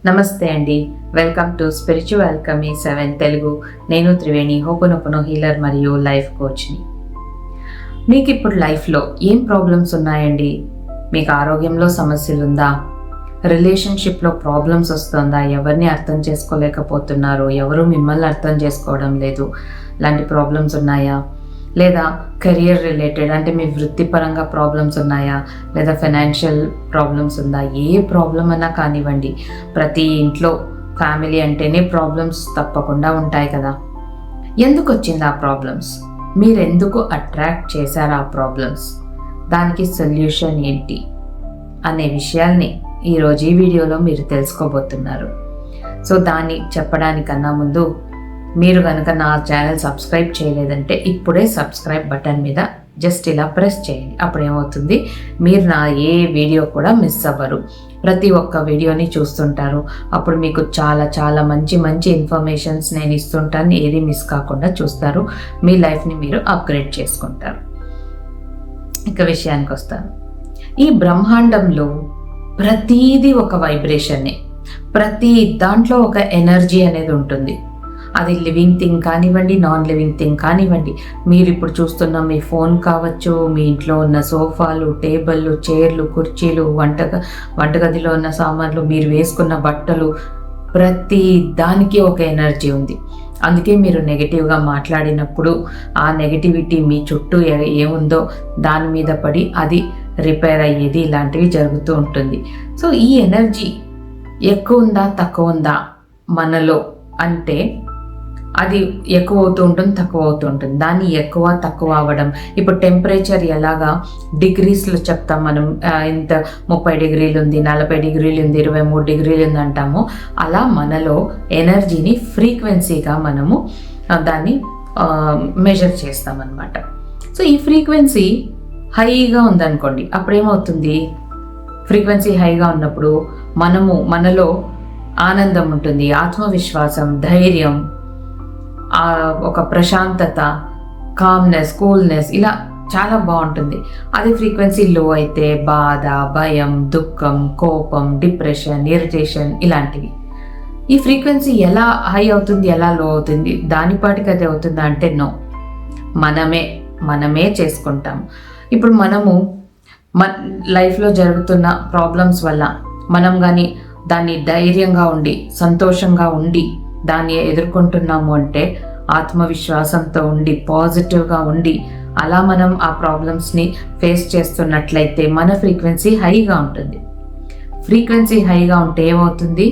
నమస్తే అండి. Welcome to spiritual Alchemy 7 Telugu. నేను త్రివేణి, హోపోనోపోనో హీలర్ మరియు లైఫ్ కోచ్ని. మీకు ఇప్పుడు లైఫ్లో ఏం ప్రాబ్లమ్స్ ఉన్నాయండి? మీకు ఆరోగ్యంలో సమస్యలు ఉందా? రిలేషన్షిప్లో ప్రాబ్లమ్స్ వస్తుందా? ఎవరిని అర్థం చేసుకోలేకపోతున్నారు, ఎవరు మిమ్మల్ని అర్థం చేసుకోవడం లేదు, లాంటి ప్రాబ్లమ్స్ ఉన్నాయా? లేదా కెరియర్ రిలేటెడ్, అంటే మీ వృత్తిపరంగా ప్రాబ్లమ్స్ ఉన్నాయా? లేదా ఫైనాన్షియల్ ప్రాబ్లమ్స్ ఉందా? ఏ ప్రాబ్లం అన్నా కానివ్వండి, ప్రతి ఇంట్లో ఫ్యామిలీ అంటేనే ప్రాబ్లమ్స్ తప్పకుండా ఉంటాయి కదా. ఎందుకు వచ్చింది ఆ ప్రాబ్లమ్స్? మీరు ఎందుకు అట్రాక్ట్ చేశారు ఆ ప్రాబ్లమ్స్? దానికి సొల్యూషన్ ఏంటి అనే విషయాల్ని ఈరోజు ఈ వీడియోలో మీరు తెలుసుకోబోతున్నారు. సో దాన్ని చెప్పడానికన్నా ముందు, మీరు కనుక నా ఛానల్ సబ్స్క్రైబ్ చేయలేదంటే ఇప్పుడే సబ్స్క్రైబ్ బటన్ మీద జస్ట్ ఇలా ప్రెస్ చేయండి. అప్పుడు ఏమవుతుంది, మీరు నా ఏ వీడియో కూడా మిస్ అవ్వరు. ప్రతి ఒక్క వీడియోని చూస్తుంటారు. అప్పుడు మీకు చాలా చాలా మంచి మంచి ఇన్ఫర్మేషన్స్ నేను ఇస్తుంటాను. ఏది మిస్ కాకుండా చూస్తారు. మీ లైఫ్ని మీరు అప్గ్రేడ్ చేసుకుంటారు. ఇక విషయానికి వస్తాను. ఈ బ్రహ్మాండంలో ప్రతీది ఒక వైబ్రేషన్నే. ప్రతి దాంట్లో ఒక ఎనర్జీ అనేది ఉంటుంది. అది లివింగ్ థింగ్ కానివ్వండి, నాన్ లివింగ్ థింగ్ కానివ్వండి. మీరు ఇప్పుడు చూస్తున్న మీ ఫోన్ కావచ్చు, మీ ఇంట్లో ఉన్న సోఫాలు, టేబుళ్ళు, చైర్లు, కుర్చీలు, వంటగదిలో ఉన్న సామాన్లు, మీరు వేసుకున్న బట్టలు, ప్రతి దానికి ఒక ఎనర్జీ ఉంది. అందుకే మీరు నెగిటివ్గా మాట్లాడినప్పుడు ఆ నెగిటివిటీ మీ చుట్టూ ఏముందో దాని మీద పడి అది రిపేర్ అయ్యేది, ఇలాంటివి జరుగుతూ ఉంటుంది. సో ఈ ఎనర్జీ ఎక్కువ ఉందా తక్కువ ఉందా మనలో అంటే, అది ఎక్కువ అవుతూ ఉంటుంది, తక్కువ అవుతూ ఉంటుంది. దాన్ని ఎక్కువ తక్కువ అవ్వడం, ఇప్పుడు టెంపరేచర్ ఎలాగా డిగ్రీస్లో చెప్తాం మనం, ఇంత 30 డిగ్రీలు ఉంది, 40 డిగ్రీలు ఉంది, 23 డిగ్రీలు ఉంది అంటాము. అలా మనలో ఎనర్జీని ఫ్రీక్వెన్సీగా మనము దాన్ని మెజర్ చేస్తామన్నమాట. సో ఈ ఫ్రీక్వెన్సీ హైగా ఉందనుకోండి, అప్పుడేమవుతుంది, ఫ్రీక్వెన్సీ హైగా ఉన్నప్పుడు మనలో ఆనందం ఉంటుంది, ఆత్మవిశ్వాసం, ధైర్యం, ఒక ప్రశాంతత, కామ్నెస్, కూల్నెస్, ఇలా చాలా బాగుంటుంది. అదే ఫ్రీక్వెన్సీ లో అయితే బాధ, భయం, దుఃఖం, కోపం, డిప్రెషన్, ఇరిటేషన్, ఇలాంటివి. ఈ ఫ్రీక్వెన్సీ ఎలా హై అవుతుంది, ఎలా లో అవుతుంది? దానిపాటికి అది అవుతుందా అంటే నో. మనమే చేసుకుంటాం. ఇప్పుడు మనము లైఫ్లో జరుగుతున్న ప్రాబ్లమ్స్ వల్ల మనం కానీ దాన్ని ధైర్యంగా ఉండి, సంతోషంగా ఉండి దాన్ని ఎదుర్కొంటున్నాము అంటే, ఆత్మవిశ్వాసంతో ఉండి, పాజిటివ్గా ఉండి, అలా మనం ఆ ప్రాబ్లమ్స్ని ఫేస్ చేస్తున్నట్లయితే మన ఫ్రీక్వెన్సీ హైగా ఉంటుంది. ఫ్రీక్వెన్సీ హైగా ఉంటే ఏమవుతుంది,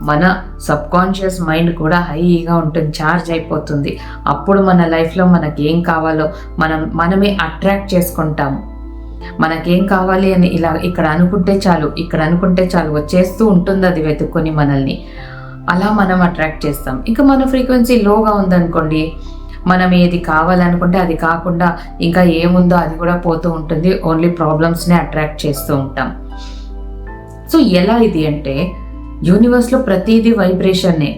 మన సబ్కాన్షియస్ మైండ్ కూడా హైగా ఉంటుంది, ఛార్జ్ అయిపోతుంది. అప్పుడు మన లైఫ్లో మనకి ఏం కావాలో మనమే అట్రాక్ట్ చేసుకుంటాము. మనకేం కావాలి అని ఇలా ఇక్కడ అనుకుంటే చాలు వచ్చేస్తూ ఉంటుంది, అది వెతుక్కొని మనల్ని. అలా మనం అట్రాక్ట్ చేస్తాం. ఇంకా మన ఫ్రీక్వెన్సీ లోగా ఉందనుకోండి, మనం ఏది కావాలనుకుంటే అది కాకుండా ఇంకా ఏముందో అది కూడా పోతూ ఉంటుంది. ఓన్లీ ప్రాబ్లమ్స్ని అట్రాక్ట్ చేస్తూ ఉంటాం. సో ఎలా ఇది అంటే, యూనివర్స్లో ప్రతిదీ వైబ్రేషన్నే.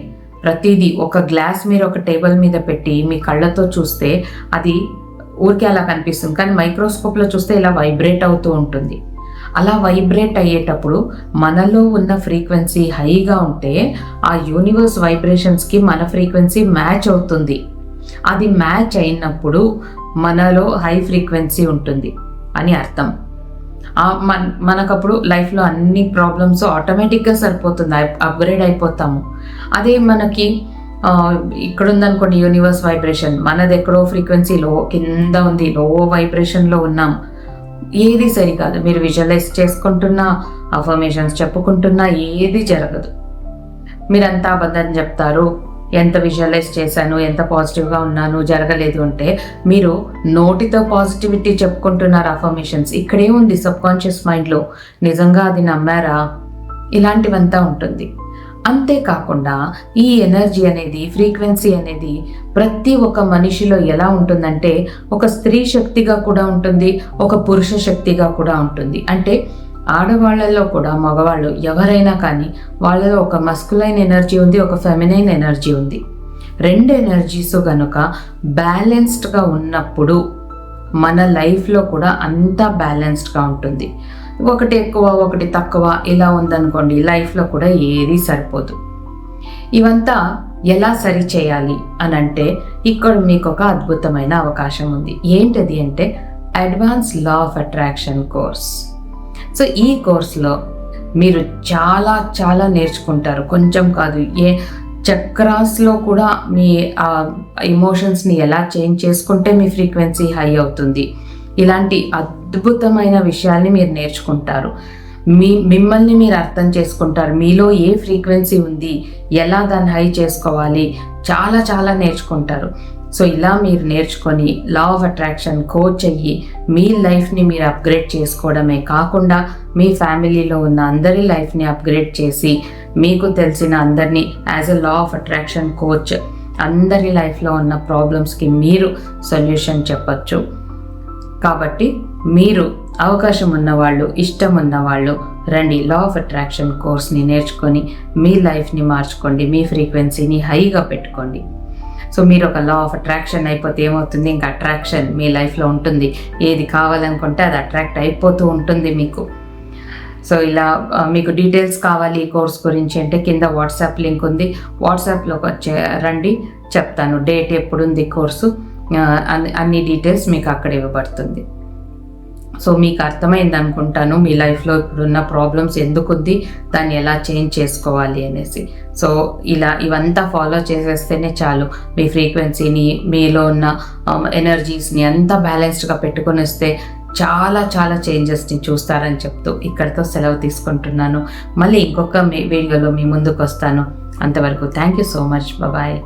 ప్రతిదీ ఒక గ్లాస్ మీరు ఒక టేబుల్ మీద పెట్టి మీ కళ్ళతో చూస్తే అది ఊరికే అలా కనిపిస్తుంది, కానీ మైక్రోస్కోప్లో చూస్తే ఇలా వైబ్రేట్ అవుతూ ఉంటుంది. అలా వైబ్రేట్ అయ్యేటప్పుడు మనలో ఉన్న ఫ్రీక్వెన్సీ హైగా ఉంటే ఆ యూనివర్స్ వైబ్రేషన్స్కి మన ఫ్రీక్వెన్సీ మ్యాచ్ అవుతుంది. అది మ్యాచ్ అయినప్పుడు మనలో హై ఫ్రీక్వెన్సీ ఉంటుంది అని అర్థం. మనకప్పుడు లైఫ్లో అన్ని ప్రాబ్లమ్స్ ఆటోమేటిక్గా సరిపోతుంది, అప్గ్రేడ్ అయిపోతాము. అదే మనకి ఇక్కడ ఉందనుకోండి యూనివర్స్ వైబ్రేషన్, మనది ఎక్కడో ఫ్రీక్వెన్సీ కింద ఉంది, లో వైబ్రేషన్లో ఉన్నాం, ఏది సరికాదు. మీరు విజువలైజ్ చేసుకుంటున్నా, అఫర్మేషన్స్ చెప్పుకుంటున్నా ఏది జరగదు. మీరంతా అబద్ధం చెప్తారు. ఎంత విజువలైజ్ చేశాను, ఎంత పాజిటివ్గా ఉన్నాను, జరగలేదు అంటే మీరు నోటితో పాజిటివిటీ చెప్పుకుంటున్నారు అఫర్మేషన్స్. ఇక్కడేముంది సబ్కాన్షియస్ మైండ్లో, నిజంగా అది నమ్మారా? ఇలాంటివంతా ఉంటుంది. అంతేకాకుండా ఈ ఎనర్జీ అనేది, ఫ్రీక్వెన్సీ అనేది ప్రతి ఒక్క మనిషిలో ఎలా ఉంటుందంటే, ఒక స్త్రీ శక్తిగా కూడా ఉంటుంది, ఒక పురుష శక్తిగా కూడా ఉంటుంది. అంటే ఆడవాళ్ళలో కూడా, మగవాళ్ళు ఎవరైనా కానీ వాళ్ళలో ఒక మస్కులైన్ ఎనర్జీ ఉంది, ఒక ఫెమినైన్ ఎనర్జీ ఉంది. రెండు ఎనర్జీస్ కనుక బ్యాలెన్స్డ్గా ఉన్నప్పుడు మన లైఫ్లో కూడా అంతా బ్యాలెన్స్డ్గా ఉంటుంది. ఒకటి ఎక్కువ ఒకటి తక్కువ ఇలా ఉందనుకోండి, లైఫ్లో కూడా ఏది సరిపోదు. ఇవంతా ఎలా సరి చేయాలి అని అంటే ఇక్కడ మీకు ఒక అద్భుతమైన అవకాశం ఉంది. ఏంటది అంటే advance law of attraction course. So ఈ కోర్స్లో మీరు చాలా చాలా నేర్చుకుంటారు. కొంచెం కాదు, చక్రాస్లో కూడా మీ ఎమోషన్స్ని ఎలా చేంజ్ చేసుకుంటే మీ ఫ్రీక్వెన్సీ హై అవుతుంది, ఇలాంటి అద్భుతమైన విషయాల్ని మీరు నేర్చుకుంటారు. మిమ్మల్ని మీరు అర్థం చేసుకుంటారు. మీలో ఏ ఫ్రీక్వెన్సీ ఉంది, ఎలా దాన్ని హై చేసుకోవాలి, చాలా చాలా నేర్చుకుంటారు. సో ఇలా మీరు నేర్చుకొని లా ఆఫ్ అట్రాక్షన్ కోచ్ అయ్యి మీ లైఫ్ని మీరు అప్గ్రేడ్ చేసుకోవడమే కాకుండా మీ ఫ్యామిలీలో ఉన్న అందరి లైఫ్ని అప్గ్రేడ్ చేసి మీకు తెలిసిన అందరినీ as a law of attraction coach అందరి లైఫ్లో ఉన్న ప్రాబ్లమ్స్కి మీరు సొల్యూషన్ చెప్పచ్చు. కాబట్టి మీరు అవకాశం ఉన్నవాళ్ళు, ఇష్టం ఉన్నవాళ్ళు రండి, లా ఆఫ్ అట్రాక్షన్ కోర్స్ని నేర్చుకొని మీ లైఫ్ని మార్చుకోండి, మీ ఫ్రీక్వెన్సీని హైగా పెట్టుకోండి. సో మీరు ఒక లా ఆఫ్ అట్రాక్షన్ అయిపోతే ఏమవుతుంది, ఇంకా అట్రాక్షన్ మీ లైఫ్లో ఉంటుంది. ఏది కావాలనుకుంటే అది అట్రాక్ట్ అయిపోతూ ఉంటుంది మీకు. సో ఇలా మీకు డీటెయిల్స్ కావాలి ఈ కోర్స్ గురించి అంటే కింద వాట్సాప్ లింక్ ఉంది, వాట్సాప్లోకి రండి, చెప్తాను డేట్ ఎప్పుడు ఉంది కోర్సు, అన్ని డీటెయిల్స్ మీకు అక్కడ ఇవ్వబడుతుంది. సో మీకు అర్థమైంది అనుకుంటాను మీ లైఫ్లో ఇప్పుడున్న ప్రాబ్లమ్స్ ఎందుకుంది, దాన్ని ఎలా చేంజ్ చేసుకోవాలి అనేసి. సో ఇవంతా ఫాలో చేసేస్తేనే చాలు, మీ ఫ్రీక్వెన్సీని, మీలో ఉన్న ఎనర్జీస్ని అంతా బ్యాలెన్స్డ్గా పెట్టుకొని వస్తే చాలా చాలా చేంజెస్ని చూస్తారని చెప్తూ ఇక్కడితో సెలవు తీసుకుంటున్నాను. మళ్ళీ ఇంకొక వీడియోలో మీ ముందుకు వస్తాను. అంతవరకు thank you so much. Bye.